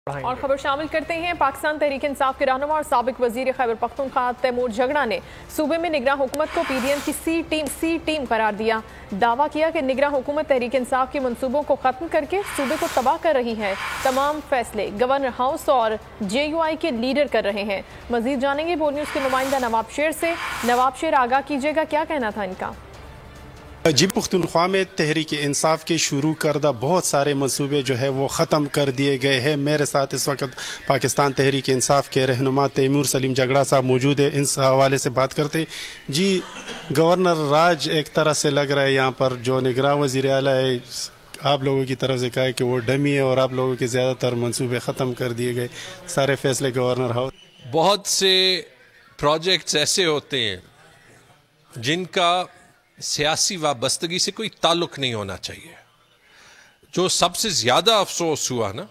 اور خبر شامل کرتے ہیں۔ پاکستان تحریک انصاف کے رہنما اور سابق وزیر خیبر پختونخوا تیمور جگڑا نے صوبے میں نگراں حکومت کو پی ڈی ایم کی سی ٹیم قرار دیا۔ دعویٰ کیا کہ نگراں حکومت تحریک انصاف کے منصوبوں کو ختم کر کے صوبے کو تباہ کر رہی ہے۔ تمام فیصلے گورنر ہاؤس اور جے یو آئی کے لیڈر کر رہے ہیں۔ مزید جانیں گے بول نیوز کے نمائندہ نواب شیر سے۔ نواب شیر، آگاہ کیجیے گا، کیا کہنا تھا ان کا؟ جی، پختونخوا میں تحریک انصاف کے شروع کردہ بہت سارے منصوبے جو ہے وہ ختم کر دیے گئے ہیں۔ میرے ساتھ اس وقت پاکستان تحریک انصاف کے رہنما تیمور سلیم جگڑا صاحب موجود ہیں، اس حوالے سے بات کرتے ہیں۔ جی، گورنر راج ایک طرح سے لگ رہا ہے یہاں پر جو نگراں وزیر اعلیٰ ہے، آپ لوگوں کی طرف سے کہا ہے کہ وہ ڈمی ہے اور آپ لوگوں کے زیادہ تر منصوبے ختم کر دیے گئے، سارے فیصلے گورنر ہاؤس۔ بہت سے پروجیکٹس ایسے ہوتے ہیں جن کا سیاسی وابستگی سے کوئی تعلق نہیں ہونا چاہیے۔ جو سب سے زیادہ افسوس ہوا نا،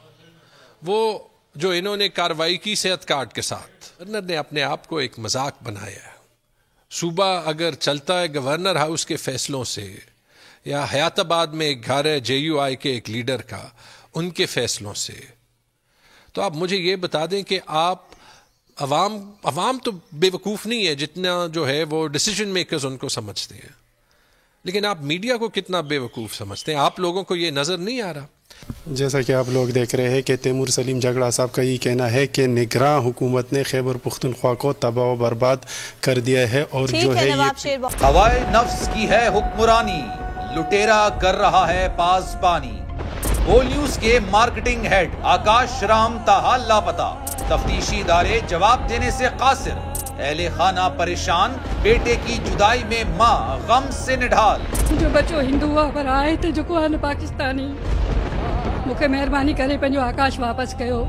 وہ جو انہوں نے کارروائی کی صحت کارڈ کے ساتھ، گورنر نے اپنے آپ کو ایک مذاق بنایا ہے۔ صوبہ اگر چلتا ہے گورنر ہاؤس کے فیصلوں سے، یا حیات آباد میں ایک گھر ہے جے یو آئی کے ایک لیڈر کا، ان کے فیصلوں سے، تو آپ مجھے یہ بتا دیں کہ آپ عوام تو بے وقوف نہیں ہے جتنا جو ہے وہ ڈیسیجن میکرز ان کو سمجھتے ہیں، لیکن آپ میڈیا کو کتنا بے وقوف سمجھتے ہیں؟ آپ لوگوں کو یہ نظر نہیں آ رہا؟ جیسا کہ آپ لوگ دیکھ رہے ہیں کہ تیمور سلیم جگڑا صاحب کا یہ کہنا ہے کہ نگراں حکومت نے خیبر پختونخوا کو تباہ و برباد کر دیا ہے، اور جو ہے یہ ہوائے نفس کی ہے حکمرانی، لٹیرا کر رہا ہے پاسبانی۔ بول نیوز کے مارکیٹنگ ہیڈ آکاش رام تاحال لاپتہ، تفتیشی ادارے جواب دینے سے قاصر، اہل خانہ پریشان، بیٹے کی جدائی میں ماں غم سے نڈھال۔ جو بچو ہندو ہوا پر آئے تھے جو کو پاکستانی، مکھے مہربانی کرے پنجو آکاش واپس کیو۔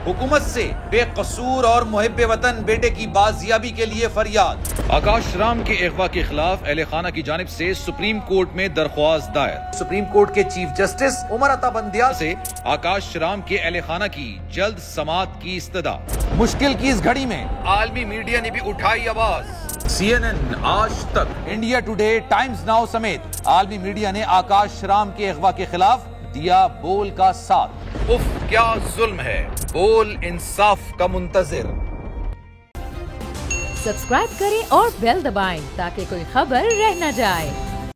حکومت سے بے قصور اور محب وطن بیٹے کی بازیابی کے لیے فریاد۔ آکاش رام کے اغوا کے خلاف اہل خانہ کی جانب سے سپریم کورٹ میں درخواست دائر۔ سپریم کورٹ کے چیف جسٹس عمر عطا بندیا سے آکاش رام کے اہل خانہ کی جلد سماعت کی استدعا۔ مشکل کی اس گھڑی میں عالمی میڈیا نے بھی اٹھائی آواز۔ سی این این، آج تک، انڈیا ٹوڈے، ٹائمز ناؤ سمیت عالمی میڈیا نے آکاش رام کے اغوا کے خلاف دیا بول کا ساتھ۔ اف کیا ظلم ہے، بول انصاف کا منتظر۔ سبسکرائب کریں اور بیل دبائیں تاکہ کوئی خبر رہ نہ جائے۔